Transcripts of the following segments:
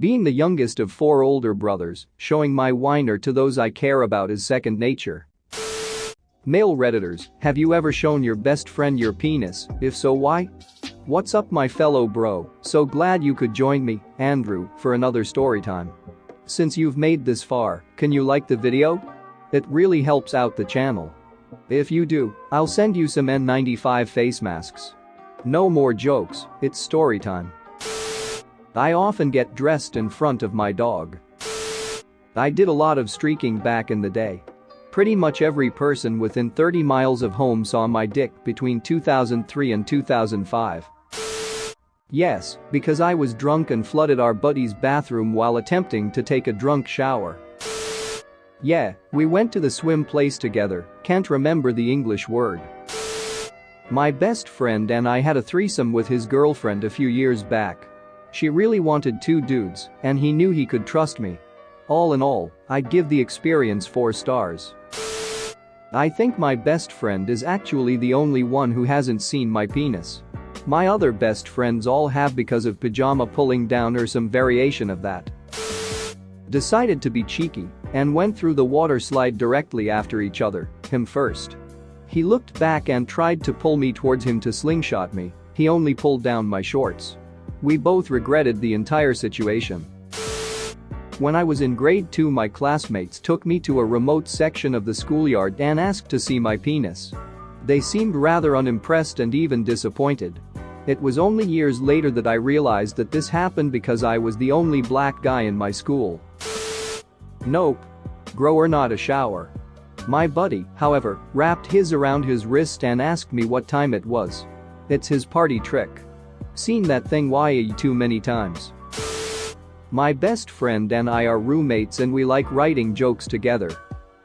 Being the youngest of 4 older brothers, showing my wiener to those I care about is second nature. Male Redditors, have you ever shown your best friend your penis? If so, why? What's up, my fellow bro? So glad you could join me, Andrew, for another story time. Since you've made this far, can you like the video? It really helps out the channel. If you do, I'll send you some N95 face masks. No more jokes, it's story time. I often get dressed in front of my dog. I did a lot of streaking back in the day. Pretty much every person within 30 miles of home saw my dick between 2003 and 2005. Yes, because I was drunk and flooded our buddy's bathroom while attempting to take a drunk shower. Yeah, we went to the swim place together, can't remember the English word. My best friend and I had a threesome with his girlfriend a few years back. She really wanted 2 dudes, and he knew he could trust me. All in all, I'd give the experience 4 stars. I think my best friend is actually the only one who hasn't seen my penis. My other best friends all have because of pajama pulling down or some variation of that. Decided to be cheeky and went through the water slide directly after each other, him first. He looked back and tried to pull me towards him to slingshot me, he only pulled down my shorts. We both regretted the entire situation. When I was in grade 2, my classmates took me to a remote section of the schoolyard and asked to see my penis. They seemed rather unimpressed and even disappointed. It was only years later that I realized that this happened because I was the only black guy in my school. Nope. Grower, not a shower. My buddy, however, wrapped his around his wrist and asked me what time it was. It's his party trick. Seen that thing way too many times. My best friend and I are roommates and we like writing jokes together.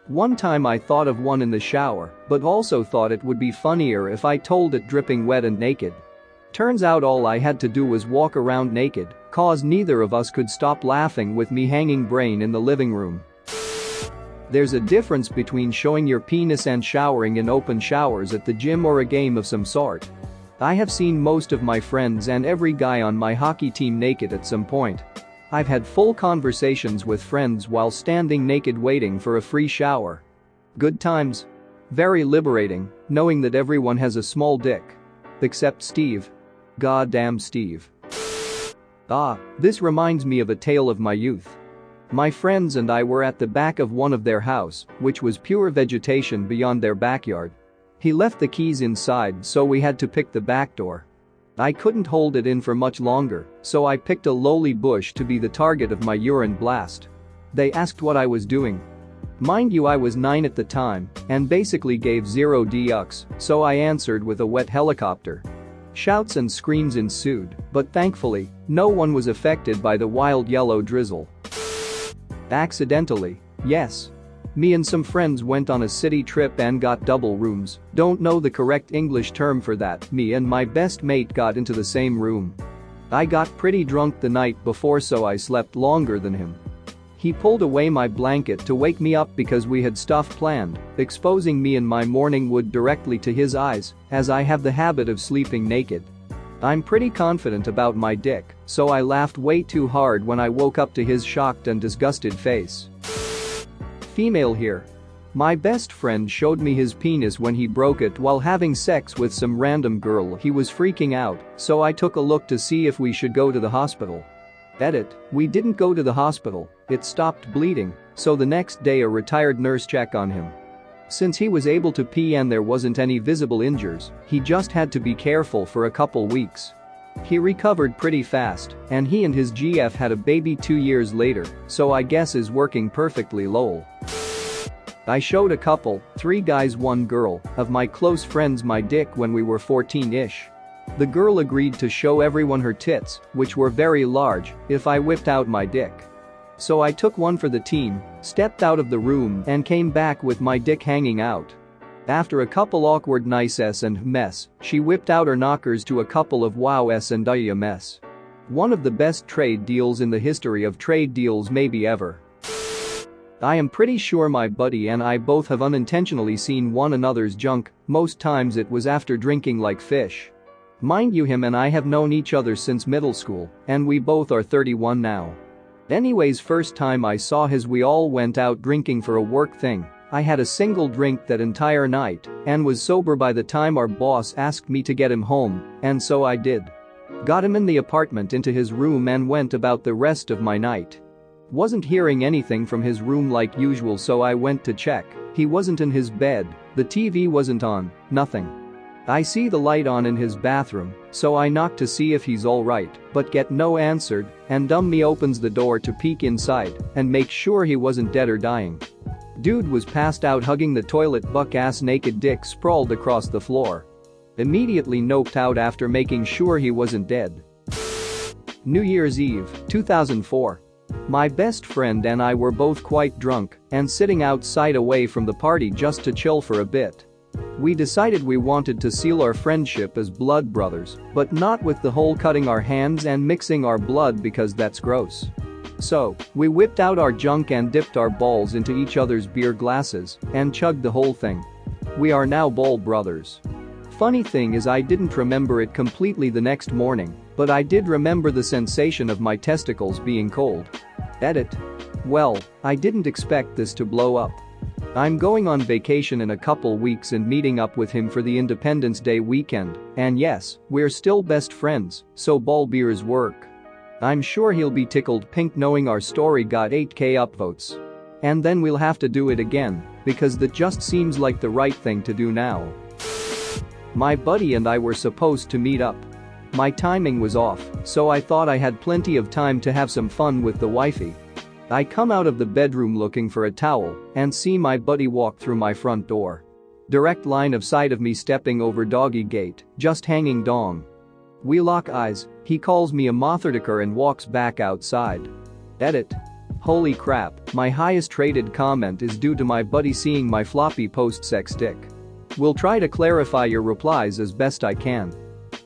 One time I thought of one in the shower, but also thought it would be funnier if I told it dripping wet and naked. Turns out all I had to do was walk around naked, cause neither of us could stop laughing with me hanging brain in the living room. There's a difference between showing your penis and showering in open showers at the gym or a game of some sort. I have seen most of my friends and every guy on my hockey team naked at some point. I've had full conversations with friends while standing naked waiting for a free shower. Good times. Very liberating, knowing that everyone has a small dick. Except Steve. Goddamn Steve. This reminds me of a tale of my youth. My friends and I were at the back of one of their house, which was pure vegetation beyond their backyard. He left the keys inside, so we had to pick the back door. I couldn't hold it in for much longer, so I picked a lowly bush to be the target of my urine blast. They asked what I was doing. Mind you, I was 9 at the time and basically gave 0 ducks, so I answered with a wet helicopter. Shouts and screams ensued, but thankfully, no one was affected by the wild yellow drizzle. Accidentally, yes. Me and some friends went on a city trip and got double rooms. Don't know the correct English term for that. Me and my best mate got into the same room. I got pretty drunk the night before, so I slept longer than him. He pulled away my blanket to wake me up because we had stuff planned, exposing me and my morning wood directly to his eyes, as I have the habit of sleeping naked. I'm pretty confident about my dick, so I laughed way too hard when I woke up to his shocked and disgusted face. Female here. My best friend showed me his penis when he broke it while having sex with some random girl. He was freaking out, so I took a look to see if we should go to the hospital. Edit, we didn't go to the hospital, it stopped bleeding, so the next day a retired nurse checked on him. Since he was able to pee and there wasn't any visible injuries, he just had to be careful for a couple weeks. He recovered pretty fast, and he and his GF had a baby 2 years later, so I guess is working perfectly lol. I showed a couple, 3 guys 1 girl, of my close friends my dick when we were 14-ish. The girl agreed to show everyone her tits, which were very large, if I whipped out my dick. So I took one for the team, stepped out of the room and came back with my dick hanging out. After a couple awkward nice and mess, she whipped out her knockers to a couple of wows and mess. One of the best trade deals in the history of trade deals maybe ever. I am pretty sure my buddy and I both have unintentionally seen one another's junk, most times it was after drinking like fish. Mind you, him and I have known each other since middle school, and we both are 31 now. Anyways, first time I saw his we all went out drinking for a work thing. I had a single drink that entire night and was sober by the time our boss asked me to get him home, and so I did. Got him in the apartment into his room and went about the rest of my night. Wasn't hearing anything from his room like usual, so I went to check. He wasn't in his bed, the TV wasn't on, nothing. I see the light on in his bathroom, so I knock to see if he's alright, but get no answer, and dummy opens the door to peek inside and make sure he wasn't dead or dying. Dude was passed out hugging the toilet, buck-ass naked dick sprawled across the floor. Immediately noped out after making sure he wasn't dead. New Year's Eve, 2004. My best friend and I were both quite drunk and sitting outside away from the party just to chill for a bit. We decided we wanted to seal our friendship as blood brothers, but not with the whole cutting our hands and mixing our blood because that's gross. So, we whipped out our junk and dipped our balls into each other's beer glasses and chugged the whole thing. We are now ball brothers. Funny thing is, I didn't remember it completely the next morning, but I did remember the sensation of my testicles being cold. Edit. Well, I didn't expect this to blow up. I'm going on vacation in a couple weeks and meeting up with him for the Independence Day weekend, and yes, we're still best friends, so ball beers work. I'm sure he'll be tickled pink knowing our story got 8K upvotes. And then we'll have to do it again, because that just seems like the right thing to do now. My buddy and I were supposed to meet up. My timing was off, so I thought I had plenty of time to have some fun with the wifey. I come out of the bedroom looking for a towel and see my buddy walk through my front door. Direct line of sight of me stepping over doggy gate, just hanging dong. We lock eyes, he calls me a motherfucker and walks back outside. Edit. Holy crap, my highest rated comment is due to my buddy seeing my floppy post-sex dick. Will try to clarify your replies as best I can.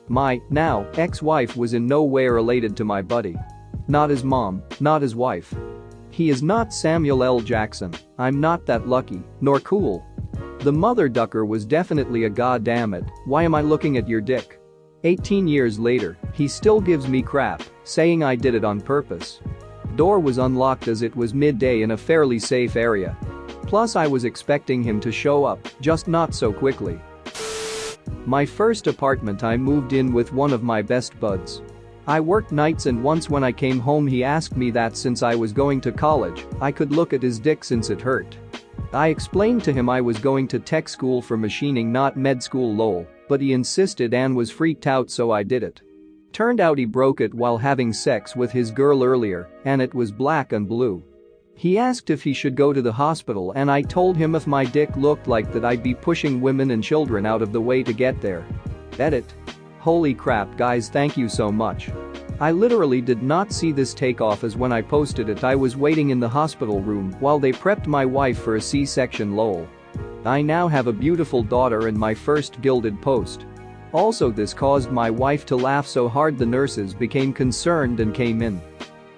My, now, ex-wife was in no way related to my buddy. Not his mom, not his wife. He is not Samuel L. Jackson, I'm not that lucky, nor cool. The mother ducker was definitely a goddammit, why am I looking at your dick? 18 years later, he still gives me crap, saying I did it on purpose. Door was unlocked as it was midday in a fairly safe area. Plus I was expecting him to show up, just not so quickly. My first apartment, I moved in with one of my best buds. I worked nights and once when I came home he asked me that since I was going to college, I could look at his dick since it hurt. I explained to him I was going to tech school for machining, not med school lol, but he insisted and was freaked out, so I did it. Turned out he broke it while having sex with his girl earlier, and it was black and blue. He asked if he should go to the hospital and I told him if my dick looked like that I'd be pushing women and children out of the way to get there. Edit. Holy crap guys, thank you so much. I literally did not see this take off, as when I posted it I was waiting in the hospital room while they prepped my wife for a C-section lol. I now have a beautiful daughter and my first gilded post. Also this caused my wife to laugh so hard the nurses became concerned and came in.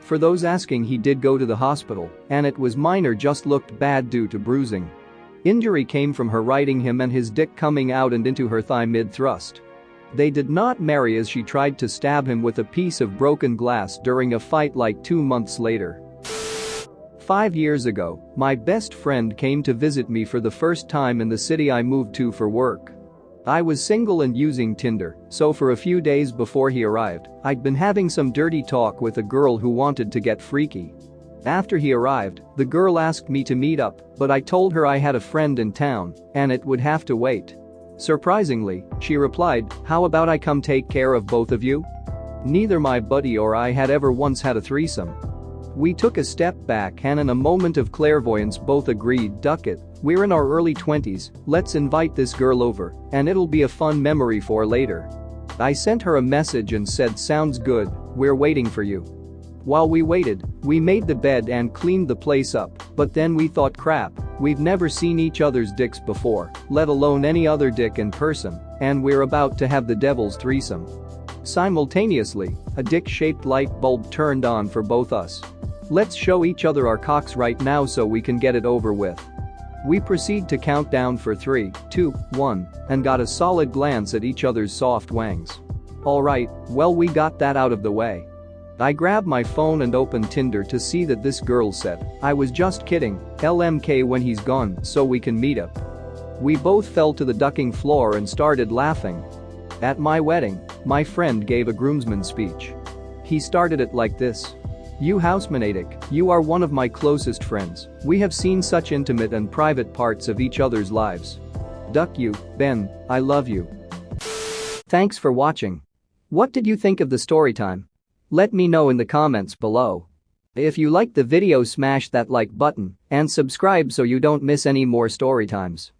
For those asking, he did go to the hospital and it was minor, just looked bad due to bruising. Injury came from her riding him and his dick coming out and into her thigh mid-thrust. They did not marry as she tried to stab him with a piece of broken glass during a fight like 2 months later. 5 years ago, my best friend came to visit me for the first time in the city I moved to for work. I was single and using Tinder, so for a few days before he arrived, I'd been having some dirty talk with a girl who wanted to get freaky. After he arrived, the girl asked me to meet up, but I told her I had a friend in town and it would have to wait. Surprisingly, she replied, "How about I come take care of both of you?" Neither my buddy or I had ever once had a threesome. We took a step back and in a moment of clairvoyance both agreed, "Duck it, we're in our early 20s, let's invite this girl over and it'll be a fun memory for later." I sent her a message and said, "Sounds good, we're waiting for you." While we waited, we made the bed and cleaned the place up, but then we thought, crap, we've never seen each other's dicks before, let alone any other dick in person, and we're about to have the devil's threesome. Simultaneously, a dick-shaped light bulb turned on for both us. Let's show each other our cocks right now so we can get it over with. We proceed to count down for 3, 2, 1, and got a solid glance at each other's soft wangs. Alright, well we got that out of the way. I grabbed my phone and opened Tinder to see that this girl said, "I was just kidding, LMK when he's gone so we can meet up." We both fell to the ducking floor and started laughing. At my wedding, my friend gave a groomsman speech. He started it like this. "You housematic, you are one of my closest friends. We have seen such intimate and private parts of each other's lives. Duck you, Ben, I love you." Thanks for watching. What did you think of the story time? Let me know in the comments below. If you liked the video, smash that like button and subscribe so you don't miss any more story times.